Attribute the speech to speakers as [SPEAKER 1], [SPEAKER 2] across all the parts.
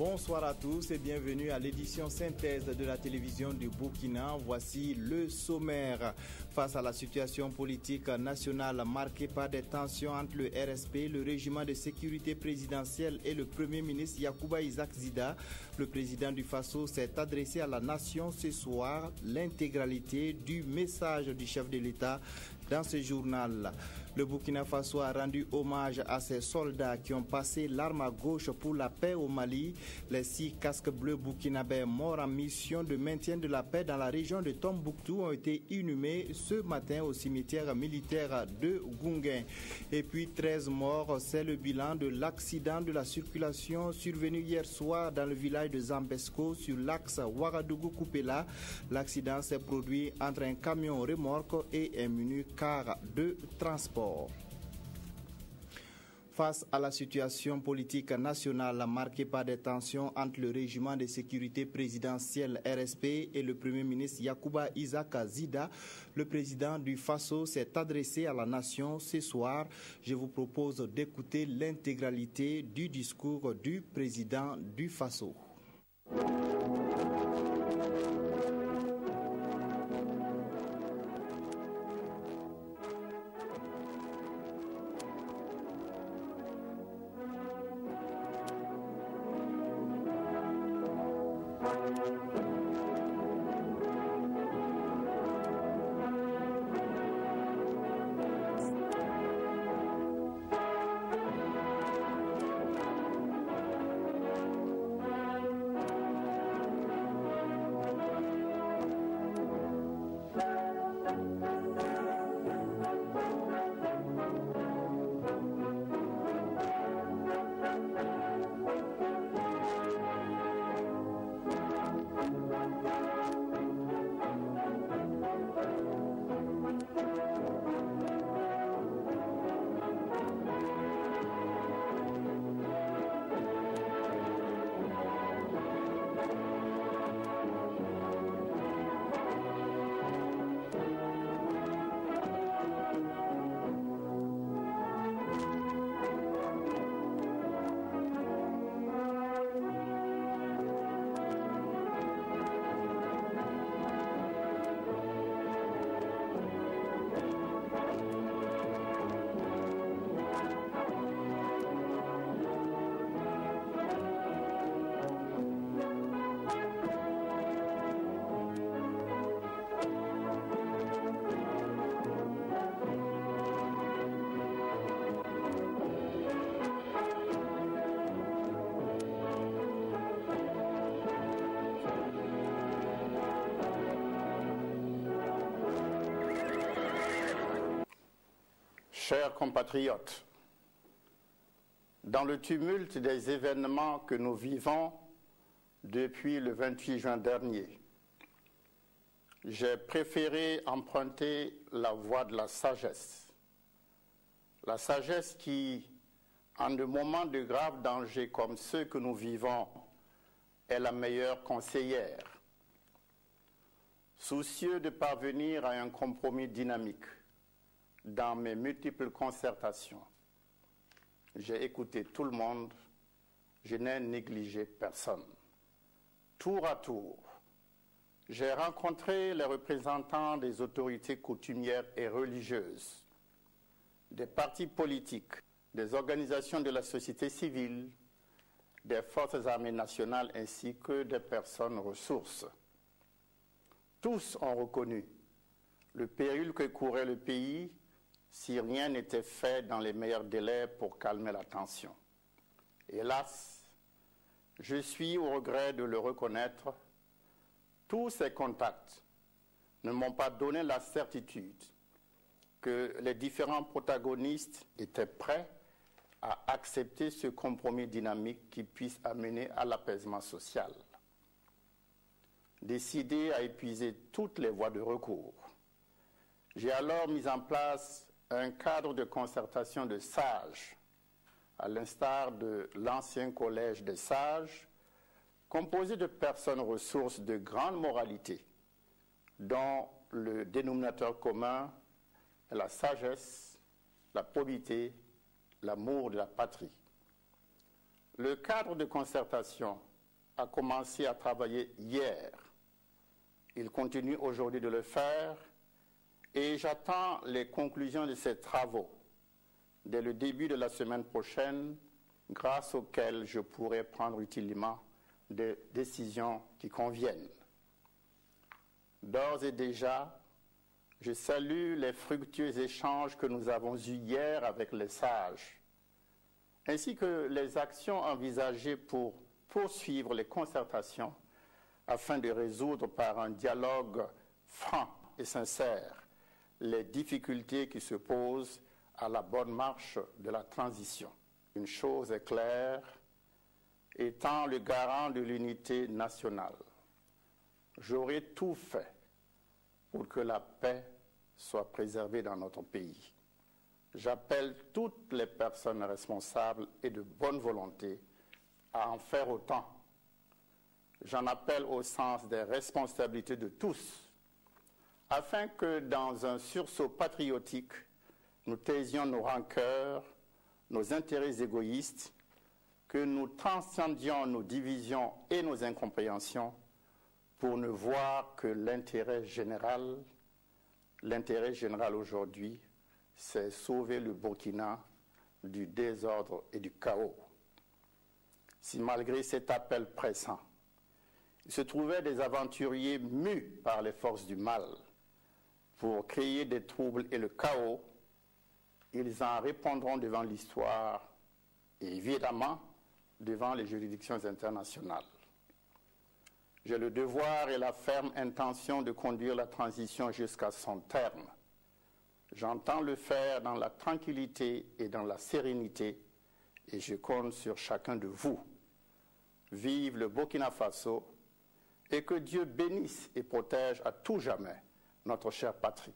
[SPEAKER 1] Bonsoir à tous et bienvenue à l'édition synthèse de la télévision du Burkina. Voici le sommaire. Face à la situation politique nationale marquée par des tensions entre le RSP, le régiment de sécurité présidentielle et le Premier ministre Yacouba Isaac Zida, le président du Faso s'est adressé à la nation ce soir. L'intégralité du message du chef de l'État dans ce journal. Le Burkina Faso a rendu hommage à ses soldats qui ont passé l'arme à gauche pour la paix au Mali. Les 6 casques bleus burkinabés morts en mission de maintien de la paix dans la région de Tombouctou ont été inhumés ce matin au cimetière militaire de Gounguin. Et puis 13 morts, c'est le bilan de l'accident de la circulation survenu hier soir dans le village de Zambesco sur l'axe Ouagadougou-Koupela. L'accident s'est produit entre un camion remorque et un mini-car de transport. Face à la situation politique nationale marquée par des tensions entre le régiment de sécurité présidentielle RSP et le Premier ministre Yacouba Isaac Zida, le président du Faso s'est adressé à la nation ce soir. Je vous propose d'écouter l'intégralité du discours du président du Faso.
[SPEAKER 2] Chers compatriotes, dans le tumulte des événements que nous vivons depuis le 28 juin dernier, j'ai préféré emprunter la voie de la sagesse qui, en de moments de graves dangers comme ceux que nous vivons, est la meilleure conseillère. Soucieux de parvenir à un compromis dynamique, dans mes multiples concertations, j'ai écouté tout le monde, je n'ai négligé personne. Tour à tour, j'ai rencontré les représentants des autorités coutumières et religieuses, des partis politiques, des organisations de la société civile, des forces armées nationales ainsi que des personnes ressources. Tous ont reconnu le péril que courait le pays si rien n'était fait dans les meilleurs délais pour calmer la tension. Hélas, je suis au regret de le reconnaître, tous ces contacts ne m'ont pas donné la certitude que les différents protagonistes étaient prêts à accepter ce compromis dynamique qui puisse amener à l'apaisement social. Décidé à épuiser toutes les voies de recours, j'ai alors mis en place un cadre de concertation de sages, à l'instar de l'ancien collège des sages, composé de personnes ressources de grande moralité, dont le dénominateur commun est la sagesse, la probité, l'amour de la patrie. Le cadre de concertation a commencé à travailler hier. Il continue aujourd'hui de le faire et j'attends les conclusions de ces travaux dès le début de la semaine prochaine, grâce auxquelles je pourrai prendre utilement des décisions qui conviennent. D'ores et déjà, je salue les fructueux échanges que nous avons eus hier avec les sages, ainsi que les actions envisagées pour poursuivre les concertations afin de résoudre par un dialogue franc et sincère les difficultés qui se posent à la bonne marche de la transition. Une chose est claire, étant le garant de l'unité nationale, j'aurai tout fait pour que la paix soit préservée dans notre pays. J'appelle toutes les personnes responsables et de bonne volonté à en faire autant. J'en appelle au sens des responsabilités de tous, afin que dans un sursaut patriotique, nous taisions nos rancœurs, nos intérêts égoïstes, que nous transcendions nos divisions et nos incompréhensions pour ne voir que l'intérêt général aujourd'hui, c'est sauver le Burkina du désordre et du chaos. Si malgré cet appel pressant, il se trouvait des aventuriers mus par les forces du mal pour créer des troubles et le chaos, ils en répondront devant l'histoire et évidemment devant les juridictions internationales. J'ai le devoir et la ferme intention de conduire la transition jusqu'à son terme. J'entends le faire dans la tranquillité et dans la sérénité et je compte sur chacun de vous. Vive le Burkina Faso et que Dieu bénisse et protège à tout jamais notre chère patrie.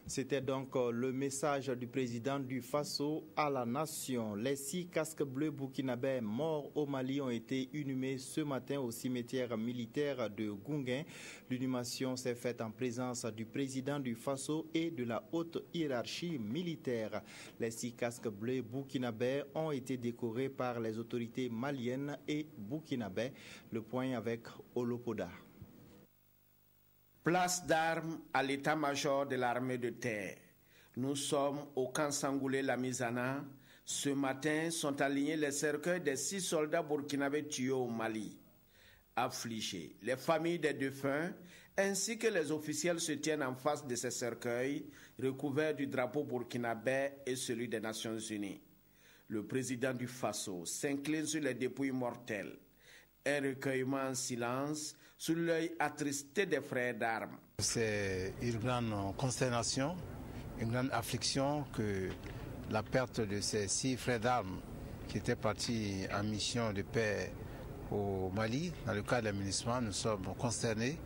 [SPEAKER 1] C'était donc le message du président du Faso à la nation. Les 6 casques bleus burkinabés morts au Mali ont été inhumés ce matin au cimetière militaire de Gounguin. L'inhumation s'est faite en présence du président du Faso et de la haute hiérarchie militaire. Les 6 casques bleus burkinabés ont été décorés par les autorités maliennes et burkinabés. Le point avec Olopoda.
[SPEAKER 3] Place d'armes à l'état-major de l'armée de terre. Nous sommes au camp Sangoulé-Lamizana. Ce matin sont alignés les cercueils des 6 soldats burkinabés tués au Mali. Affligés, les familles des défunts ainsi que les officiels se tiennent en face de ces cercueils recouverts du drapeau burkinabé et celui des Nations Unies. Le président du Faso s'incline sur les dépouilles mortelles. Un recueillement en silence sous l'œil attristé des frères d'armes.
[SPEAKER 4] C'est une grande consternation, une grande affliction que la perte de ces 6 frères d'armes qui étaient partis en mission de paix au Mali. Dans le cas de l'aménagement, nous sommes consternés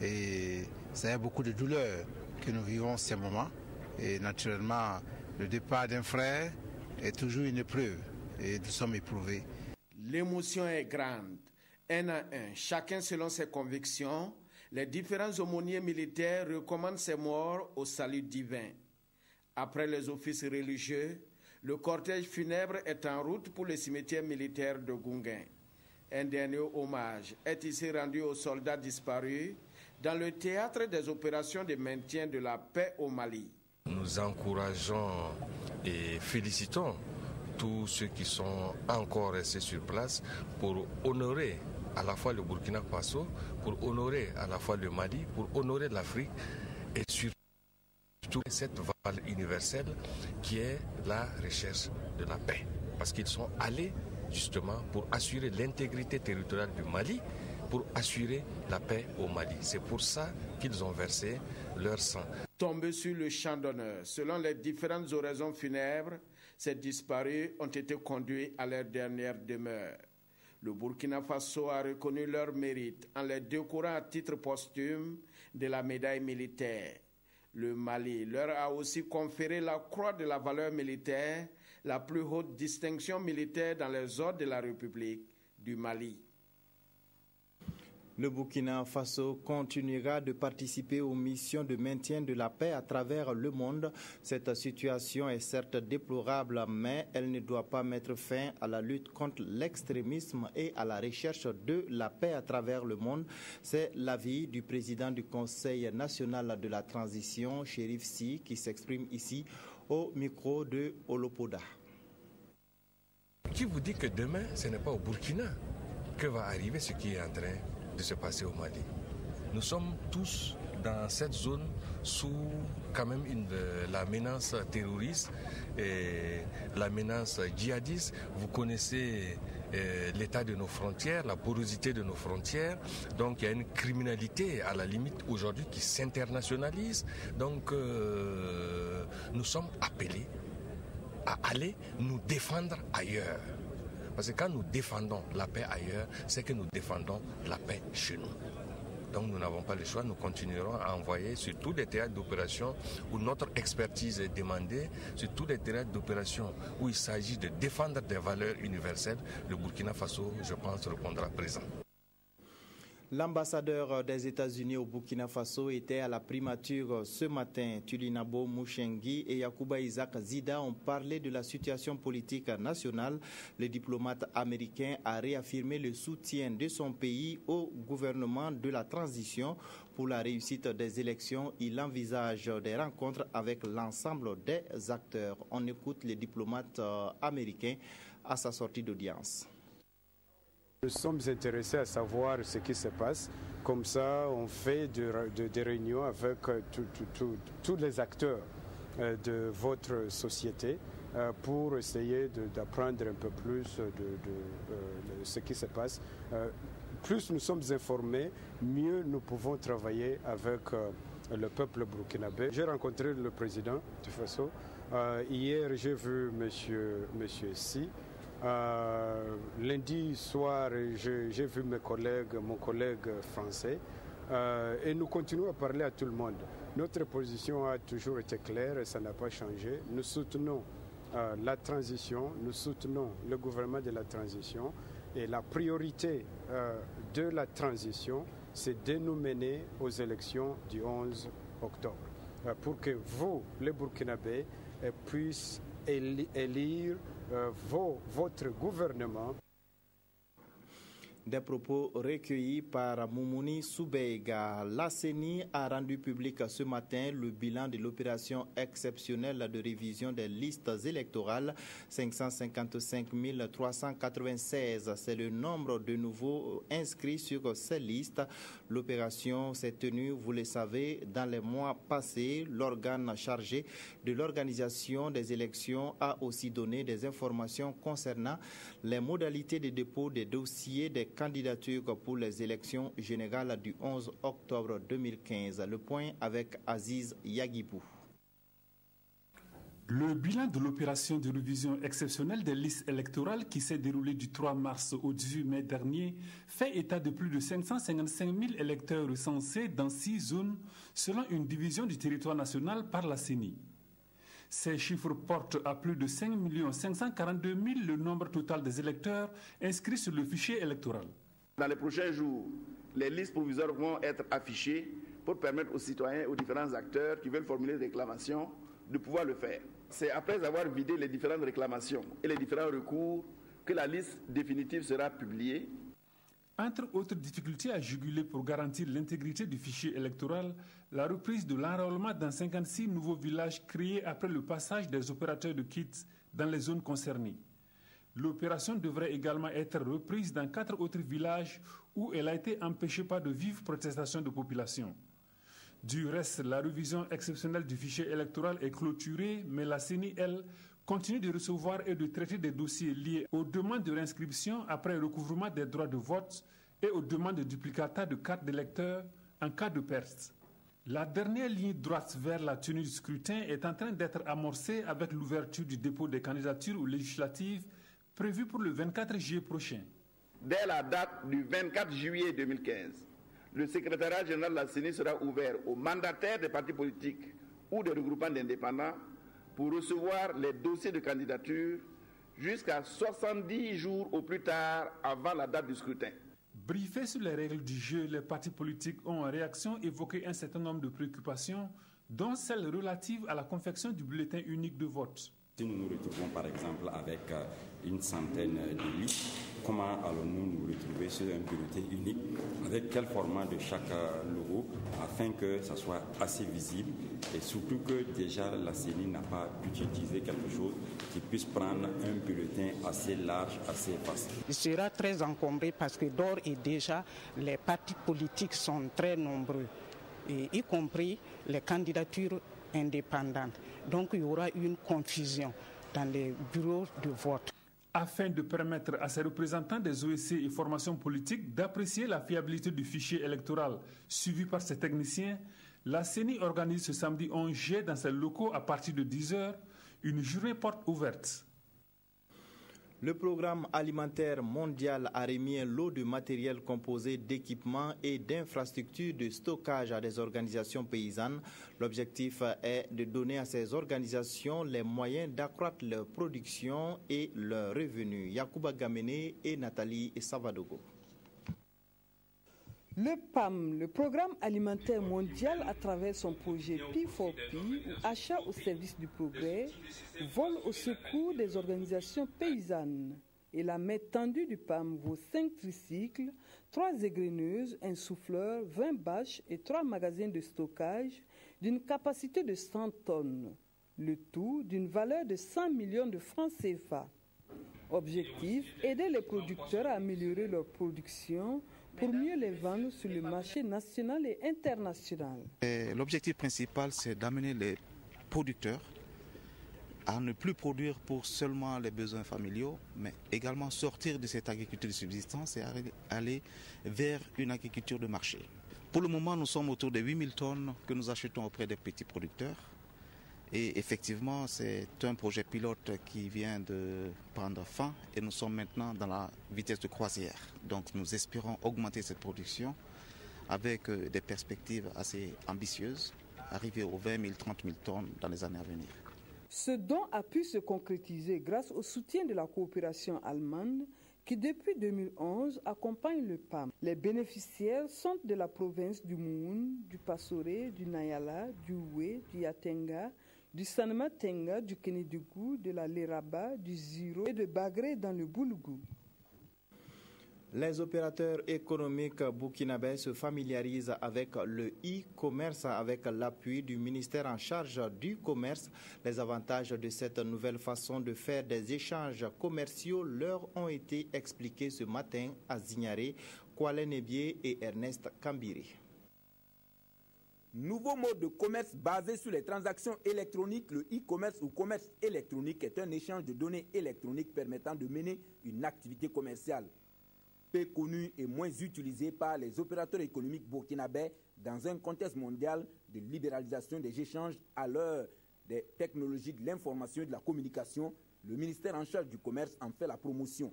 [SPEAKER 4] et ça y a beaucoup de douleur que nous vivons ces moments. Et naturellement, le départ d'un frère est toujours une épreuve et nous sommes éprouvés.
[SPEAKER 3] L'émotion est grande. Un à un, chacun selon ses convictions, les différents aumôniers militaires recommandent ces morts au salut divin. Après les offices religieux, le cortège funèbre est en route pour le cimetière militaire de Gounguin. Un dernier hommage est ici rendu aux soldats disparus dans le théâtre des opérations de maintien de la paix au Mali.
[SPEAKER 5] Nous encourageons et félicitons tous ceux qui sont encore restés sur place pour honorer à la fois le Burkina Faso, pour honorer à la fois le Mali, pour honorer l'Afrique et surtout cette valeur universelle qui est la recherche de la paix. Parce qu'ils sont allés justement pour assurer l'intégrité territoriale du Mali, pour assurer la paix au Mali. C'est pour ça qu'ils ont versé leur sang.
[SPEAKER 3] Tombés sur le champ d'honneur, selon les différentes oraisons funèbres, ces disparus ont été conduits à leur dernière demeure. Le Burkina Faso a reconnu leur mérite en les décorant à titre posthume de la médaille militaire. Le Mali leur a aussi conféré la croix de la valeur militaire, la plus haute distinction militaire dans les ordres de la République du Mali.
[SPEAKER 1] Le Burkina Faso continuera de participer aux missions de maintien de la paix à travers le monde. Cette situation est certes déplorable, mais elle ne doit pas mettre fin à la lutte contre l'extrémisme et à la recherche de la paix à travers le monde. C'est l'avis du président du Conseil national de la transition, Chérif Sy, qui s'exprime ici au micro de Olopoda.
[SPEAKER 5] Qui vous dit que demain, ce n'est pas au Burkina que va arriver ce qui est en train de se passer au Mali? Nous sommes tous dans cette zone sous quand même la menace terroriste et la menace djihadiste. Vous connaissez l'état de nos frontières, la porosité de nos frontières. Donc il y a une criminalité à la limite aujourd'hui qui s'internationalise. Donc nous sommes appelés à aller nous défendre ailleurs. Parce que quand nous défendons la paix ailleurs, c'est que nous défendons la paix chez nous. Donc nous n'avons pas le choix, nous continuerons à envoyer sur tous les théâtres d'opération où notre expertise est demandée, sur tous les théâtres d'opération où il s'agit de défendre des valeurs universelles. Le Burkina Faso, je pense, répondra présent.
[SPEAKER 1] L'ambassadeur des États-Unis au Burkina Faso était à la primature ce matin. Tulinabo Mouchengi et Yacouba Isaac Zida ont parlé de la situation politique nationale. Le diplomate américain a réaffirmé le soutien de son pays au gouvernement de la transition pour la réussite des élections. Il envisage des rencontres avec l'ensemble des acteurs. On écoute le diplomate américain à sa sortie d'audience.
[SPEAKER 6] Nous sommes intéressés à savoir ce qui se passe. Comme ça, on fait des réunions avec tous les acteurs de votre société pour essayer d'apprendre un peu plus de ce qui se passe. Plus nous sommes informés, mieux nous pouvons travailler avec le peuple burkinabé. J'ai rencontré le président du Faso. Hier, j'ai vu monsieur Sy. Lundi soir, j'ai vu mon collègue français, et nous continuons à parler à tout le monde. Notre position a toujours été claire et ça n'a pas changé. Nous soutenons la transition, nous soutenons le gouvernement de la transition et la priorité de la transition, c'est de nous mener aux élections du 11 octobre pour que vous, les Burkinabés, puissiez élire votre gouvernement.
[SPEAKER 1] Des propos recueillis par Moumouni Soubeiga. La CENI a rendu public ce matin le bilan de l'opération exceptionnelle de révision des listes électorales. 555 396, c'est le nombre de nouveaux inscrits sur ces listes. L'opération s'est tenue, vous le savez, dans les mois passés. L'organe chargé de l'organisation des élections a aussi donné des informations concernant les modalités de dépôt des dossiers des candidatures pour les élections générales du 11 octobre 2015. Le point avec Aziz Yagibou.
[SPEAKER 7] Le bilan de l'opération de révision exceptionnelle des listes électorales qui s'est déroulée du 3 mars au 18 mai dernier fait état de plus de 555 000 électeurs recensés dans 6 zones selon une division du territoire national par la CENI. Ces chiffres portent à plus de 5 542 000 le nombre total des électeurs inscrits sur le fichier électoral.
[SPEAKER 8] Dans les prochains jours, les listes provisoires vont être affichées pour permettre aux citoyens et aux différents acteurs qui veulent formuler des réclamations de pouvoir le faire. C'est après avoir vidé les différentes réclamations et les différents recours que la liste définitive sera publiée.
[SPEAKER 7] Entre autres difficultés à juguler pour garantir l'intégrité du fichier électoral, la reprise de l'enrôlement dans 56 nouveaux villages créés après le passage des opérateurs de kits dans les zones concernées. L'opération devrait également être reprise dans 4 autres villages où elle a été empêchée par de vives protestations de population. Du reste, la révision exceptionnelle du fichier électoral est clôturée, mais la CENI, elle, continue de recevoir et de traiter des dossiers liés aux demandes de réinscription après recouvrement des droits de vote et aux demandes de duplicata de cartes d'électeurs en cas de perte. La dernière ligne droite vers la tenue du scrutin est en train d'être amorcée avec l'ouverture du dépôt des candidatures aux législatives prévues pour le 24 juillet prochain.
[SPEAKER 8] Dès la date du 24 juillet 2015, le secrétariat général de la CENI sera ouvert aux mandataires des partis politiques ou des regroupements d'indépendants pour recevoir les dossiers de candidature jusqu'à 70 jours au plus tard avant la date du scrutin.
[SPEAKER 7] Briefés sur les règles du jeu, les partis politiques ont en réaction évoqué un certain nombre de préoccupations, dont celle relative à la confection du bulletin unique de vote.
[SPEAKER 9] Si nous nous retrouvons par exemple avec une centaine de listes, comment allons-nous nous retrouver sur un bulletin unique? Avec quel format de chaque logo afin que ça soit assez visible et surtout que déjà la CENI n'a pas utilisé quelque chose qui puisse prendre un bulletin assez large, assez vaste.
[SPEAKER 10] Il sera très encombré parce que d'ores et déjà les partis politiques sont très nombreux, et y compris les candidatures indépendantes. Donc il y aura une confusion dans les bureaux de vote.
[SPEAKER 7] Afin de permettre à ces représentants des OSC et formations politiques d'apprécier la fiabilité du fichier électoral suivi par ces techniciens, la CENI organise ce samedi 11 juillet dans ses locaux à partir de 10h une journée porte ouverte.
[SPEAKER 1] Le programme alimentaire mondial a remis un lot de matériel composé d'équipements et d'infrastructures de stockage à des organisations paysannes. L'objectif est de donner à ces organisations les moyens d'accroître leur production et leurs revenus. Yacouba Gamene et Nathalie Savadogo.
[SPEAKER 11] Le PAM, le Programme alimentaire mondial, à travers son projet P4P, ou achat au service du progrès, vole au secours des organisations paysannes. Et la main tendue du PAM vaut 5 tricycles, 3 égreneuses, un souffleur, 20 bâches et 3 magasins de stockage d'une capacité de 100 tonnes. Le tout d'une valeur de 100 millions de francs CFA. Objectif, aider les producteurs à améliorer leur production pour mieux les vendre sur le marché national et international.
[SPEAKER 12] L'objectif principal, c'est d'amener les producteurs à ne plus produire pour seulement les besoins familiaux, mais également sortir de cette agriculture de subsistance et aller vers une agriculture de marché. Pour le moment, nous sommes autour de 8000 tonnes que nous achetons auprès des petits producteurs. Et effectivement, c'est un projet pilote qui vient de prendre fin et nous sommes maintenant dans la vitesse de croisière. Donc nous espérons augmenter cette production avec des perspectives assez ambitieuses, arriver aux 20 000, 30 000 tonnes dans les années à venir.
[SPEAKER 11] Ce don a pu se concrétiser grâce au soutien de la coopération allemande qui depuis 2011 accompagne le PAM. Les bénéficiaires sont de la province du Moun, du Passoré, du Nayala, du Oué, du Yatenga, du Sanma Tenga, du Kénédougou, de la Léraba, du Ziro et de Bagré dans le Boulougou.
[SPEAKER 1] Les opérateurs économiques burkinabés se familiarisent avec le e-commerce avec l'appui du ministère en charge du commerce. Les avantages de cette nouvelle façon de faire des échanges commerciaux leur ont été expliqués ce matin à Zignaré, Kwale Nebié et Ernest Kambiri.
[SPEAKER 13] Nouveau mode de commerce basé sur les transactions électroniques, le e-commerce ou commerce électronique est un échange de données électroniques permettant de mener une activité commerciale. peu connu et moins utilisé par les opérateurs économiques burkinabés dans un contexte mondial de libéralisation des échanges à l'heure des technologies de l'information et de la communication, le ministère en charge du commerce en fait la promotion.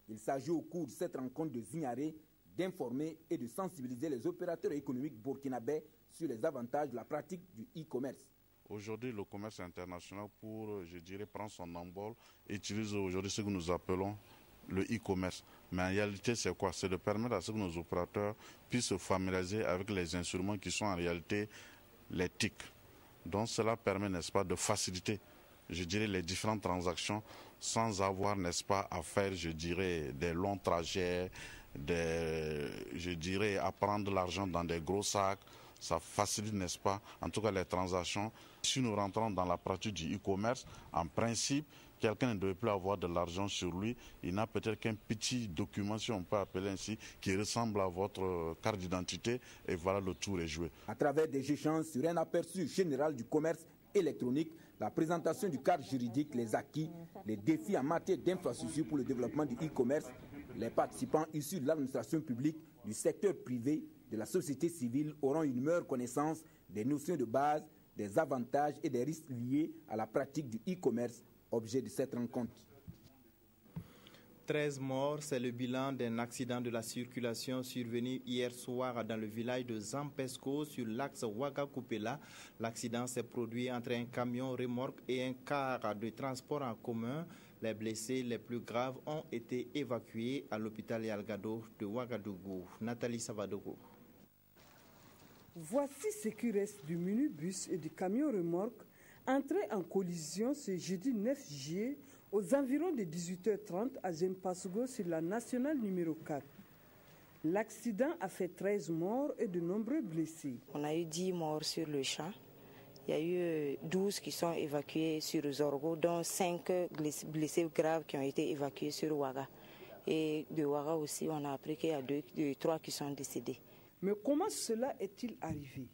[SPEAKER 13] Il s'agit au cours de cette rencontre de Zignaré d'informer et de sensibiliser les opérateurs économiques burkinabés sur les avantages de la pratique du e-commerce.
[SPEAKER 14] Aujourd'hui, le commerce international, pour, je dirais, prendre son envol, utilise aujourd'hui ce que nous appelons le e-commerce. Mais en réalité, c'est quoi? C'est de permettre à ce que nos opérateurs puissent se familiariser avec les instruments qui sont en réalité les TIC. Donc cela permet, n'est-ce pas, de faciliter, je dirais, les différentes transactions sans avoir, n'est-ce pas, à faire, je dirais, des longs trajets, je dirais, à prendre l'argent dans des gros sacs. Ça facilite, n'est-ce pas, en tout cas les transactions. Si nous rentrons dans la pratique du e-commerce, en principe, quelqu'un ne devait plus avoir de l'argent sur lui. Il n'a peut-être qu'un petit document, si on peut appeler ainsi, qui ressemble à votre carte d'identité, et voilà, le tour est joué.
[SPEAKER 13] À travers des échanges sur un aperçu général du commerce électronique, la présentation du cadre juridique, les acquis, les défis en matière d'infrastructure pour le développement du e-commerce, les participants issus de l'administration publique, du secteur privé, de la société civile auront une meilleure connaissance des notions de base, des avantages et des risques liés à la pratique du e-commerce, objet de cette rencontre.
[SPEAKER 1] 13 morts, c'est le bilan d'un accident de la circulation survenu hier soir dans le village de Zampesco sur l'axe Ouaga-Koupela. L'accident s'est produit entre un camion remorque et un car de transport en commun. Les blessés les plus graves ont été évacués à l'hôpital Yalgado de Ouagadougou. Nathalie Savadogo.
[SPEAKER 11] Voici ce qui reste du minibus et du camion remorque entrés en collision ce jeudi 9 juillet aux environs de 18h30 à Zampesco sur la nationale numéro 4. L'accident a fait 13 morts et de nombreux blessés.
[SPEAKER 15] On a eu 10 morts sur le champ. Il y a eu 12 qui sont évacués sur Zorgo, dont 5 blessés graves qui ont été évacués sur Ouaga. Et de Ouaga aussi, on a appris qu'il y a 3 qui sont décédés.
[SPEAKER 11] Mais comment cela est-il arrivé?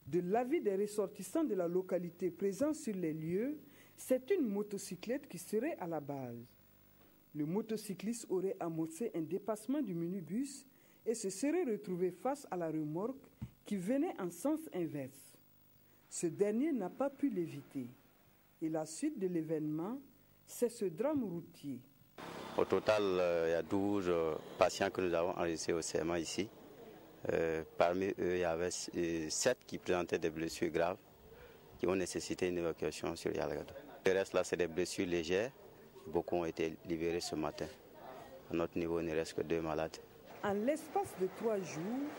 [SPEAKER 11] De l'avis des ressortissants de la localité présents sur les lieux, c'est une motocyclette qui serait à la base. Le motocycliste aurait amorcé un dépassement du minibus et se serait retrouvé face à la remorque qui venait en sens inverse. Ce dernier n'a pas pu l'éviter. Et la suite de l'événement, c'est ce drame routier.
[SPEAKER 16] Au total, il y a 12 patients que nous avons enregistrés au CMA ici. Parmi eux, il y avait 7 qui présentaient des blessures graves qui ont nécessité une évacuation sur Yalgado. Le reste là, c'est des blessures légères. Beaucoup ont été libérés ce matin. À notre niveau, il ne reste que 2 malades.
[SPEAKER 11] En l'espace de 3 jours,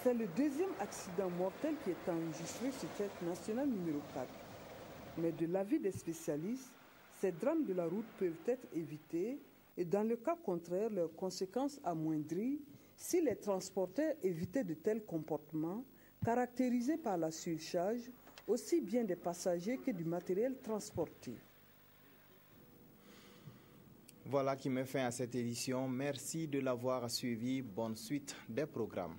[SPEAKER 11] c'est le deuxième accident mortel qui est enregistré sur cette nationale numéro 4. Mais de l'avis des spécialistes, ces drames de la route peuvent être évités et dans le cas contraire, leurs conséquences amoindries si les transporteurs évitaient de tels comportements caractérisés par la surcharge aussi bien des passagers que du matériel transporté.
[SPEAKER 1] Voilà qui met fin à cette édition. Merci de l'avoir suivi. Bonne suite des programmes.